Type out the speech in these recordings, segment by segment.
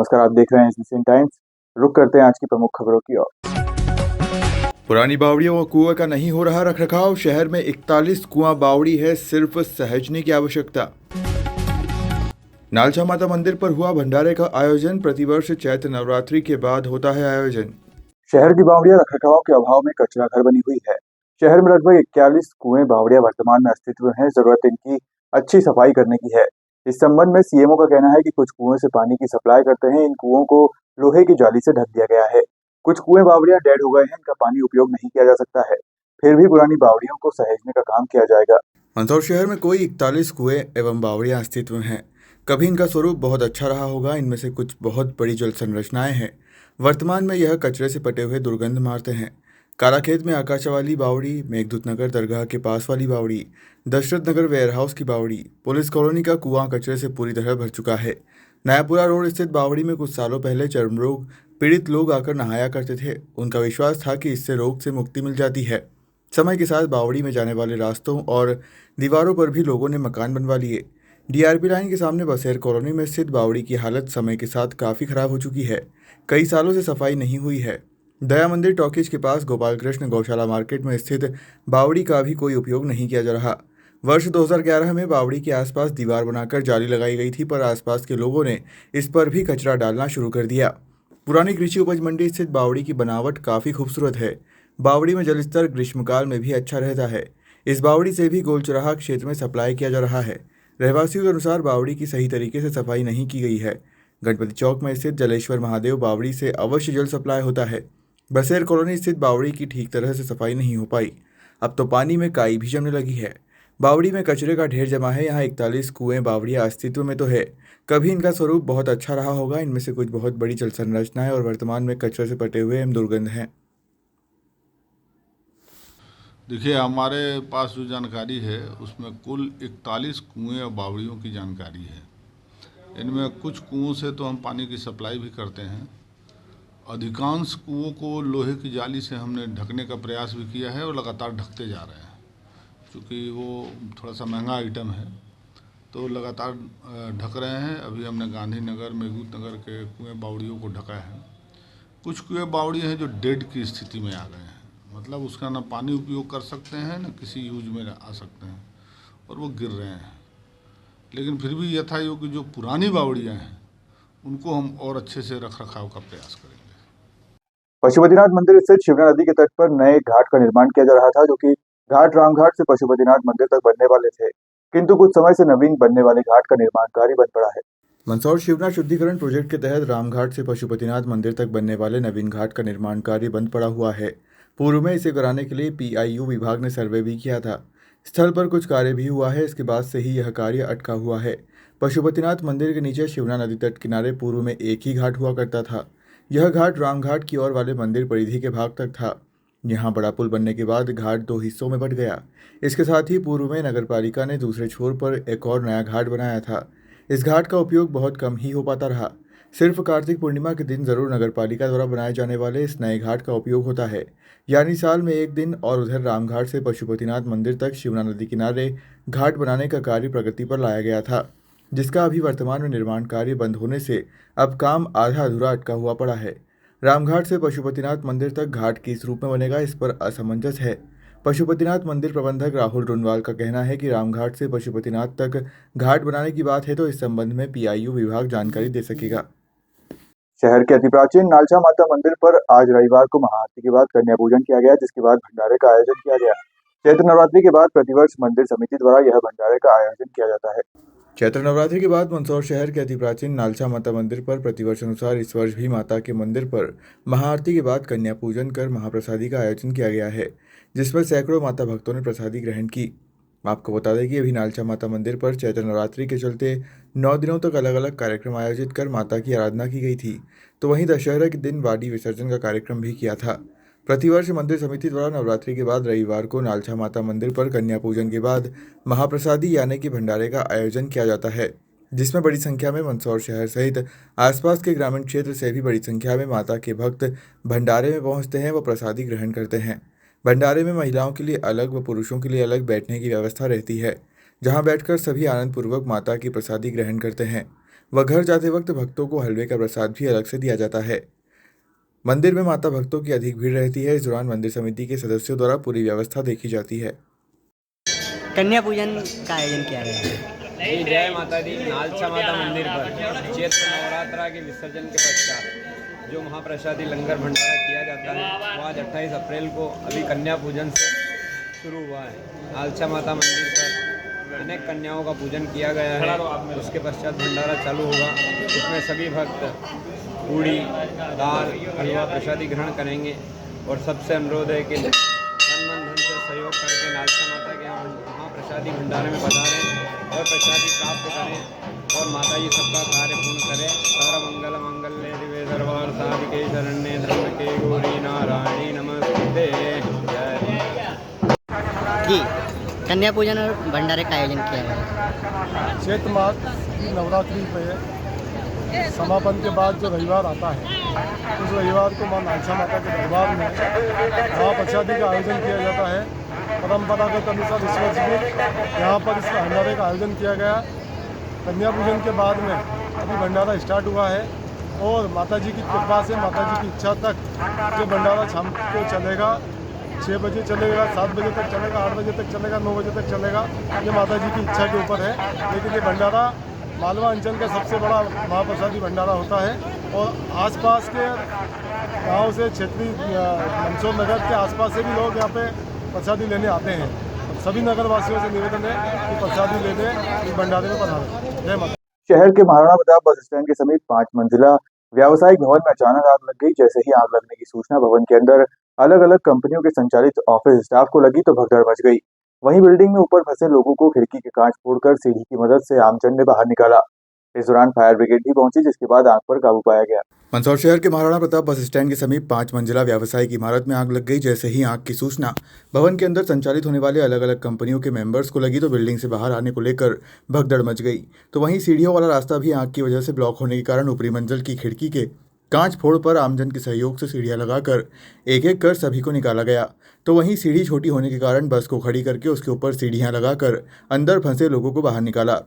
नमस्कार, आप देख रहे हैं एसबीसी टाइम्स। रुक करते हैं आज की प्रमुख खबरों की ओर। पुरानी बावड़ियों और कुएं का नहीं हो रहा रखरखाव। शहर में 41 कुआं बावड़ी है, सिर्फ सहेजने की आवश्यकता। नालछा माता मंदिर पर हुआ भंडारे का आयोजन। प्रतिवर्ष चैत्र नवरात्रि के बाद होता है आयोजन। शहर की बावड़ियां रखरखाव के अभाव में कचरा घर बनी हुई है। शहर में लगभग 41 कुएं बावड़ियां वर्तमान में अस्तित्व में है। जरूरत इनकी अच्छी सफाई करने की है। इस संबंध में सीएमओ का कहना है कि कुछ कुएं से पानी की सप्लाई करते हैं। इन कुओं को लोहे की जाली से ढक दिया गया है। कुछ कुएं बावड़ियां डेड हो गए हैं, इनका पानी उपयोग नहीं किया जा सकता है। फिर भी पुरानी बावड़ियों को सहेजने का काम किया जाएगा। मंदसौर शहर में कोई 41 कुएं एवं बावड़ियां अस्तित्व में हैं। कभी इनका स्वरूप बहुत अच्छा रहा होगा। इनमें से कुछ बहुत बड़ी जल संरचनाएं हैं। वर्तमान में यह कचरे से पटे हुए दुर्गंध मारते हैं। कालाखेत में आकाशा वाली बावड़ी, मेघदूत नगर दरगाह के पास वाली बावड़ी, दशरथ नगर वेयरहाउस की बावड़ी, पुलिस कॉलोनी का कुआं कचरे से पूरी तरह भर चुका है। नयापुरा रोड स्थित बावड़ी में कुछ सालों पहले चर्म रोग पीड़ित लोग आकर नहाया करते थे। उनका विश्वास था कि इससे रोग से मुक्ति मिल जाती है। समय के साथ बावड़ी में जाने वाले रास्तों और दीवारों पर भी लोगों ने मकान बनवा लिए। डीआरपी लाइन के सामने बसेर कॉलोनी में स्थित बावड़ी की हालत समय के साथ काफ़ी खराब हो चुकी है। कई सालों से सफाई नहीं हुई है। दया मंदिर टॉकीज के पास गोपाल कृष्ण गौशाला मार्केट में स्थित बावड़ी का भी कोई उपयोग नहीं किया जा रहा। वर्ष 2011 में बावड़ी के आसपास दीवार बनाकर जाली लगाई गई थी, पर आसपास के लोगों ने इस पर भी कचरा डालना शुरू कर दिया। पुरानी कृषि उपज मंडी स्थित बावड़ी की बनावट काफ़ी खूबसूरत है। बावड़ी में जलस्तर ग्रीष्मकाल में भी अच्छा रहता है। इस बावड़ी से भी गोलचराहा क्षेत्र में सप्लाई किया जा रहा है। रहवासियों के अनुसार बावड़ी की सही तरीके से सफाई नहीं की गई है। गणपति चौक में स्थित जलेश्वर महादेव बावड़ी से अवश्य जल सप्लाई होता है। बसेर कॉलोनी स्थित बावड़ी की ठीक तरह से सफाई नहीं हो पाई। अब तो पानी में काई भी जमने लगी है। बावड़ी में कचरे का ढेर जमा है। यहाँ 41 कुएं बावड़ियाँ अस्तित्व में तो है। कभी इनका स्वरूप बहुत अच्छा रहा होगा। इनमें से कुछ बहुत बड़ी जल संरचना है और वर्तमान में कचरे से पटे हुए एवं दुर्गंध हैं। देखिए, हमारे पास जो जानकारी है उसमें कुल 41 कुएं और बावड़ियों की जानकारी है। इनमें कुछ कुओं से तो हम पानी की सप्लाई भी करते हैं। अधिकांश कुओं को लोहे की जाली से हमने ढकने का प्रयास भी किया है और लगातार ढकते जा रहे हैं। क्योंकि वो थोड़ा सा महंगा आइटम है तो लगातार ढक रहे हैं। अभी हमने गांधी नगर, मेघदूत नगर के कुएं बावड़ियों को ढका है। कुछ कुएं बावड़ी हैं जो डेड की स्थिति में आ गए हैं, मतलब उसका ना पानी उपयोग कर सकते हैं ना किसी यूज में आ सकते हैं और वो गिर रहे हैं। लेकिन फिर भी यथा योग्य जो पुरानी बावड़ियाँ हैं उनको हम और अच्छे से रख रखाव का प्रयास करेंगे। पशुपतिनाथ मंदिर स्थित शिवना नदी के तट पर नए घाट का निर्माण किया जा रहा था, जो कि घाट रामघाट से पशुपतिनाथ मंदिर तक बनने वाले थे। किंतु कुछ समय से नवीन बनने वाले घाट का निर्माण कार्य बंद पड़ा है। मंदसौर शिवना शुद्धिकरण प्रोजेक्ट के तहत रामघाट से पशुपतिनाथ मंदिर तक बनने वाले नवीन घाट का निर्माण कार्य बंद पड़ा हुआ है। पूर्व में इसे कराने के लिए पीआईयू विभाग ने सर्वे भी किया था। स्थल पर कुछ कार्य भी हुआ है। इसके बाद से ही यह कार्य अटका हुआ है। पशुपतिनाथ मंदिर के नीचे शिवना नदी तट किनारे पूर्व में एक ही घाट हुआ करता था। यह घाट रामघाट की ओर वाले मंदिर परिधि के भाग तक था। यहाँ बड़ा पुल बनने के बाद घाट दो हिस्सों में बंट गया। इसके साथ ही पूर्व में नगरपालिका ने दूसरे छोर पर एक और नया घाट बनाया था। इस घाट का उपयोग बहुत कम ही हो पाता रहा। सिर्फ कार्तिक पूर्णिमा के दिन जरूर नगरपालिका द्वारा बनाए जाने वाले इस नए घाट का उपयोग होता है, यानी साल में एक दिन। और उधर रामघाट से पशुपतिनाथ मंदिर तक शिवना नदी किनारे घाट बनाने का कार्य प्रगति पर लाया गया था, जिसका अभी वर्तमान में निर्माण कार्य बंद होने से अब काम आधा अधूरा अटका हुआ पड़ा है। रामघाट से पशुपतिनाथ मंदिर तक घाट किस रूप में बनेगा, इस पर असमंजस है। पशुपतिनाथ मंदिर प्रबंधक राहुल रुनवाल का कहना है कि रामघाट से पशुपतिनाथ तक घाट बनाने की बात है तो इस संबंध में पीआईयू विभाग जानकारी दे सकेगा। शहर के अति प्राचीन नालछा माता मंदिर पर आज रविवार को महाआरती के बाद कन्या पूजन किया गया, जिसके बाद भंडारे का आयोजन किया गया। चैत्र नवरात्रि के बाद प्रतिवर्ष मंदिर समिति द्वारा यह भंडारे का आयोजन किया जाता है। चैत्र नवरात्रि के बाद मंदसौर शहर के अति प्राचीन नालछा माता मंदिर पर प्रतिवर्ष अनुसार इस वर्ष भी माता के मंदिर पर महाआरती के बाद कन्या पूजन कर महाप्रसादी का आयोजन किया गया है, जिसमें सैकड़ों माता भक्तों ने प्रसादी ग्रहण की। आपको बता दें कि अभी नालछा माता मंदिर पर चैत्र नवरात्रि के चलते 9 दिनों तक अलग अलग कार्यक्रम आयोजित कर माता की आराधना की गई थी। तो वहीं दशहरा के दिन वाडी विसर्जन का कार्यक्रम भी किया था। प्रतिवर्ष मंदिर समिति द्वारा नवरात्रि के बाद रविवार को नालछा माता मंदिर पर कन्या पूजन के बाद महाप्रसादी यानी कि भंडारे का आयोजन किया जाता है, जिसमें बड़ी संख्या में मंदसौर शहर सहित आसपास के ग्रामीण क्षेत्र से भी बड़ी संख्या में माता के भक्त भंडारे में पहुंचते हैं व प्रसादी ग्रहण करते हैं। भंडारे में महिलाओं के लिए अलग व पुरुषों के लिए अलग बैठने की व्यवस्था रहती है, जहां बैठकर सभी आनंदपूर्वक माता की प्रसादी ग्रहण करते हैं। व घर जाते वक्त भक्तों को हलवे का प्रसाद भी अलग से दिया जाता है। मंदिर में माता भक्तों की अधिक भीड़ रहती है। इस दौरान मंदिर समिति के सदस्यों द्वारा पूरी व्यवस्था देखी जाती है। कन्या पूजन का आयोजन किया गया है। जय माता दी। नालचा माता मंदिर पर चैत्र नवरात्रा के विसर्जन के पश्चात जो महाप्रसादी लंगर भंडारा किया जाता है वो आज 28 अप्रैल को अभी कन्या पूजन से शुरू हुआ है। नालचा माता मंदिर पर अनेक कन्याओं का पूजन किया गया है। उसके पश्चात भंडारा चालू होगा। उसमें सभी भक्त पूड़ी, दाल, हलवा प्रसादी ग्रहण करेंगे और सबसे अनुरोध है कि तन मन धन से सहयोग करके नालचा माता के यहाँ महाप्रसादी भंडारे में पधारें और प्रसादी प्राप्त करें और माता जी सबका कार्य पूर्ण करें। सर्वमंगल मांगल्ये शिवे सर्वार्थ साधिके शरण्ये त्र्यंबके गौरी नारायणी नमस्ते। जी, कन्या पूजन और भंडारे का आयोजन किया गया है। चैत्र मास की नवरात्रि पे समापन के बाद जो रविवार आता है उस रविवार को माँ नालचा माता के दरबार में महाप्रसादी का आयोजन किया जाता है। परंपरागत अनुसार इस वर्ष भी यहाँ पर इस भंडारे का आयोजन किया गया। कन्या पूजन के बाद में अभी भंडारा स्टार्ट हुआ है और माता जी की कृपा से, माता जी की इच्छा तक ये भंडारा शाम को चलेगा। 6 बजे चलेगा, 7 बजे तक चलेगा, 8 बजे तक चलेगा, 9 बजे तक चलेगा। ये माता जी की इच्छा के ऊपर है। लेकिन ये भंडारा मालवा अंचल का सबसे बड़ा महाप्रसादी भंडारा होता है और आसपास के गांव से, क्षेत्रीय मंदसौर नगर के आसपास से भी लोग यहाँ पे प्रसादी लेने आते हैं। सभी नगर वासियों से निवेदन है कि प्रसादी लेने इस भंडारे में पधारें। जय माता। शहर के महाराणा प्रताप बस स्टैंड के समीप 5 मंजिला व्यावसायिक भवन में अचानक आग लग गई। जैसे ही आग लगने की सूचना भवन के अंदर अलग अलग कंपनियों के संचालित ऑफिस स्टाफ को लगी तो भगदड़ मच गई। वहीं बिल्डिंग में ऊपर फंसे लोगों को खिड़की के कांच फोड़कर सीढ़ी की मदद से आमजन ने बाहर निकाला। इस दौरान फायर ब्रिगेड भी पहुंची, जिसके बाद आग पर काबू पाया गया। मंदसौर शहर के महाराणा प्रताप बस स्टैंड के समीप 5 मंजिला व्यावसायिक इमारत में आग लग गई। जैसे ही आग की सूचना भवन के अंदर संचालित होने वाले अलग अलग कंपनियों के मेंबर्स को लगी तो बिल्डिंग से बाहर आने को लेकर भगदड़ मच गई। तो वहीं सीढ़ियों वाला रास्ता भी आग की वजह से ब्लॉक होने के कारण ऊपरी मंजिल की खिड़की के कांच फोड़ पर आमजन के सहयोग से सीढ़ियां लगाकर एक एक कर सभी को निकाला गया। तो वहीं सीढ़ी छोटी होने के कारण बस को खड़ी करके उसके ऊपर सीढ़ियां लगाकर अंदर फंसे लोगों को बाहर निकाला।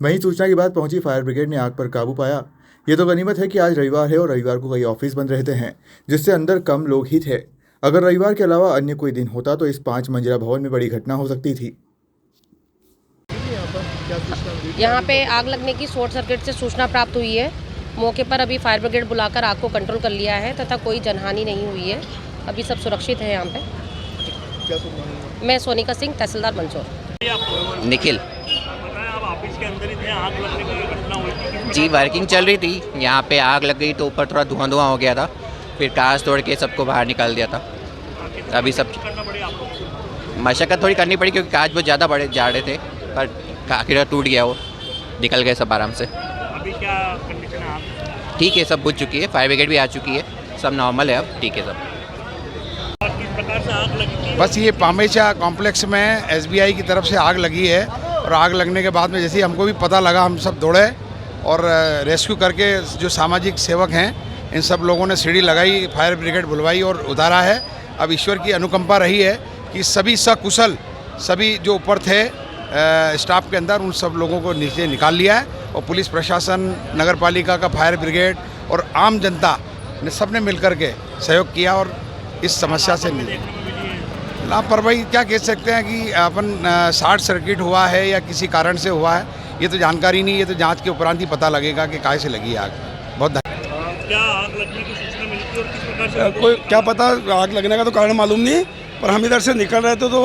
वहीं सूचना के बाद पहुंची फायर ब्रिगेड ने आग पर काबू पाया। ये तो गनीमत है कि आज रविवार है और रविवार को कई ऑफिस बंद रहते हैं, जिससे अंदर कम लोग ही थे। अगर रविवार के अलावा अन्य कोई दिन होता तो इस 5 मंजिला भवन में बड़ी घटना हो सकती थी। यहाँ पे आग लगने की शॉर्ट सर्किट से सूचना प्राप्त हुई है। मौके पर अभी फायर ब्रिगेड बुलाकर आग को कंट्रोल कर लिया है तथा कोई जनहानि नहीं हुई है। अभी सब सुरक्षित है यहाँ पे। मैं सोनिका सिंह, तहसीलदार मंदसौर। निखिल जी, वर्किंग चल रही थी, यहाँ पे आग लग गई तो ऊपर थोड़ा धुआं हो गया था, फिर कांच तोड़ के सबको बाहर निकाल दिया था। अभी सब मशक्कत थोड़ी करनी पड़ी क्योंकि कांच बहुत ज़्यादा बड़े जा रहे थे, पर आखिर टूट गया, वो निकल गए सब आराम से। अभी क्या कंडीशन है? आप ठीक है, सब बुझ चुकी है, फायर ब्रिगेड भी आ चुकी है, सब नॉर्मल है, अब ठीक है सब। किस प्रकार से आग लगी? बस ये पामेचा कॉम्प्लेक्स में SBI की तरफ से आग लगी है और आग लगने के बाद में जैसे ही हमको भी पता लगा हम सब दौड़े और रेस्क्यू करके जो सामाजिक सेवक हैं इन सब लोगों ने सीढ़ी लगाई, फायर ब्रिगेड बुलवाई और उतारा है। अब ईश्वर की अनुकंपा रही है कि सभी सकुशल, सभी जो ऊपर थे स्टाफ के अंदर, उन सब लोगों को नीचे निकाल लिया है और पुलिस प्रशासन, नगर पालिका का फायर ब्रिगेड और आम जनता ने सब ने मिल कर के सहयोग किया और इस समस्या से लापरवाही क्या कह सकते हैं कि अपन शॉर्ट सर्किट हुआ है या किसी कारण से हुआ है, ये तो जानकारी नहीं, ये तो जांच के उपरांत ही पता लगेगा कि काहे से लगी आग। बहुत क्या आग लगने की सूचना मिली थी और किस प्रकार से? कोई क्या पता, आग लगने का तो कारण मालूम नहीं, पर हम इधर से निकल रहे थे तो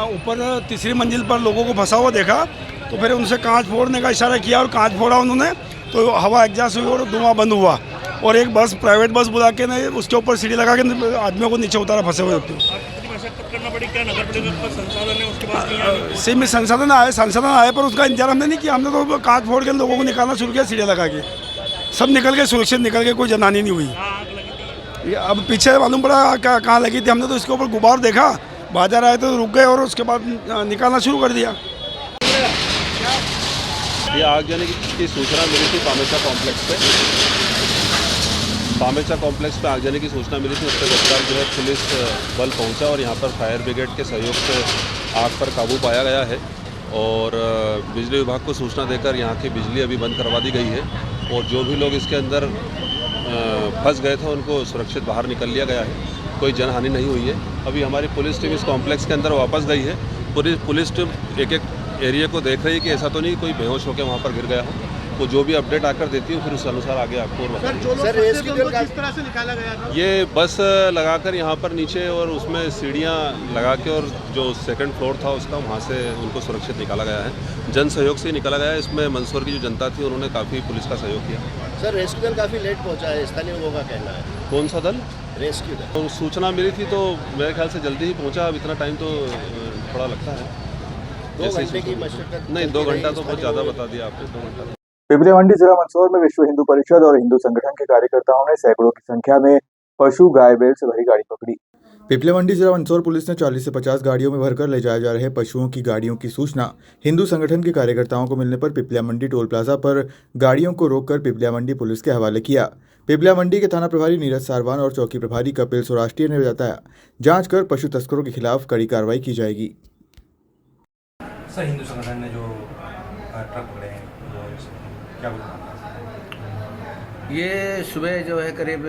ऊपर तीसरी मंजिल पर लोगों को फंसा हुआ देखा, तो फिर उनसे कांच फोड़ने का इशारा किया और कांच फोड़ा उन्होंने, तो हवा एग्जॉस्ट हुई और धुआं बंद हुआ और एक बस, प्राइवेट बस बुला के ने उसके ऊपर सीढ़ी लगा के आदमियों को नीचे उतारा फंसे हुए थे। करना पड़ी क्या? नगर पालिका का संसाधन है उसके पास? सही में संसाधन आए पर उसका इंतजार हमने नहीं किया। हमने तो कांच फोड़ के लोगों को निकालना शुरू किया, सीढ़ी लगा के सब निकल के सुरक्षित निकल के, कोई जनहानि नहीं हुई। अब पीछे मालूम पड़ा कहाँ लगी थी, हमने तो इसके ऊपर गुब्बार देखा, बाजार आए तो रुक गए और उसके बाद निकालना शुरू कर दिया। ये आग लगने की सूचना मिली थी पामेचा कॉम्प्लेक्स पे। पामेचा कॉम्प्लेक्स पे आग लगने की सूचना मिली थी, उसके तत्काल जो है पुलिस बल पहुंचा और यहाँ पर फायर ब्रिगेड के सहयोग से आग पर काबू पाया गया है और बिजली विभाग को सूचना देकर यहाँ की बिजली अभी बंद करवा दी गई है। और जो भी लोग इसके अंदर फंस गए थे उनको सुरक्षित बाहर निकल लिया गया है। कोई जनहानि नहीं हुई है। अभी हमारी पुलिस टीम इस कॉम्प्लेक्स के अंदर वापस गई है। पूरी पुलिस टीम एक एक एरिया को देख रही है कि ऐसा तो नहीं कोई बेहोश होकर वहाँ पर गिर गया हो। वो जो भी अपडेट आकर देती हूँ फिर उस अनुसार आगे आपको किस तरह से निकाला गया था? ये बस लगाकर यहाँ पर नीचे और उसमें सीढ़ियाँ लगा के और जो सेकंड फ्लोर था उसका वहाँ से उनको सुरक्षित निकाला गया है। जन सहयोग से ही निकाला गया है। इसमें मंदसौर की जो जनता थी उन्होंने काफ़ी पुलिस का सहयोग किया। सर रेस्क्यू दल काफ़ी लेट पहुँचा है, स्थानीय लोगों का कहना है। कौन सा दल? रेस्क्यू दल। तो सूचना मिली थी तो मेरे ख्याल से जल्दी ही पहुँचा। अब इतना टाइम तो थोड़ा लगता है। 2 घंटे की मशक्कत नहीं, 2 घंटा तो बहुत ज़्यादा बता दिया आपने। 2 घंटा। पिपली मंडी जिला मंदसौर में विश्व हिंदू परिषद और हिंदू संगठन के कार्यकर्ताओं ने सैकड़ों की संख्या में पशु गाय बैल से भरी गाड़ी पकड़ी। पिपली मंडी जिला मंदसौर पुलिस ने 40 से 50 गाड़ियों में भरकर ले जाए जा रहे पशुओं की गाड़ियों की सूचना हिंदू संगठन के कार्यकर्ताओं को मिलने पर पिपलिया मंडी टोल प्लाजा पर गाड़ियों को रोककर पिपलिया मंडी पुलिस के हवाले किया। पिपलिया मंडी के थाना प्रभारी नीरज सारवान और चौकी प्रभारी कपिल सौराष्ट्रीय ने बताया, जांच कर पशु तस्करों के खिलाफ कड़ी कार्रवाई की जाएगी। सर हिंदू संगठन ने जो ट्रक पकड़े हैं क्या बोलना? ये सुबह जो है करीब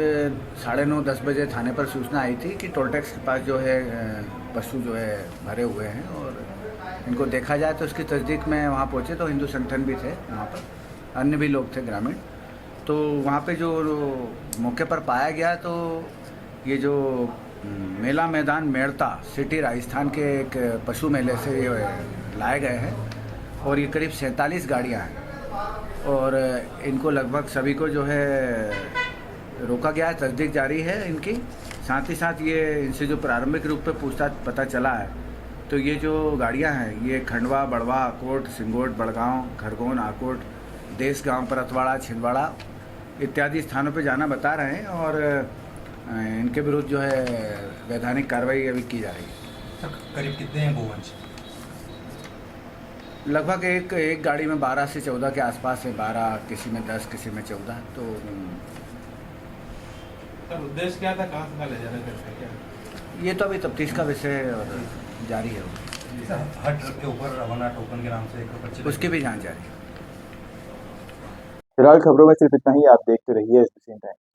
9:30-10 बजे थाने पर सूचना आई थी कि टोल टैक्स के पास जो है पशु जो है भरे हुए हैं और इनको देखा जाए तो उसकी तस्दीक में वहाँ पहुँचे तो हिंदू संगठन भी थे वहाँ पर, अन्य भी लोग थे ग्रामीण। तो वहाँ पे जो मौके पर पाया गया तो ये जो मेला मैदान मेड़ता सिटी राजस्थान के एक पशु मेले से लाए गए हैं और ये करीब 47 गाड़ियाँ हैं और इनको लगभग सभी को जो है रोका गया है, तस्दीक जारी है इनकी। साथ ही साथ ये इनसे जो प्रारंभिक रूप पे पूछताछ पता चला है तो ये जो गाड़ियां हैं ये खंडवा, बड़वा, आकोट, सिंगोट, बड़गांव, खरगोन, आकोट, देश गांव, परतवाड़ा, छिंदवाड़ा इत्यादि स्थानों पे जाना बता रहे हैं और इनके विरुद्ध जो है वैधानिक कार्रवाई अभी की जा रही है। करीब कितने हैं गोवंश? लगभग एक गाड़ी में 12 से 14 के आसपास है, 12 किसी में 10 किसी में 14। तो सर उद्देश्य क्या था, कहाँ से ले जाने का? ये तो अभी तफ्तीश का विषय है और जारी है। हर ट्रक के ऊपर रवाना टोकन के नाम से एक पर्ची, उसकी भी जांच जारी है। फिलहाल खबरों में सिर्फ इतना ही। आप देखते रहिए SBC टाइम।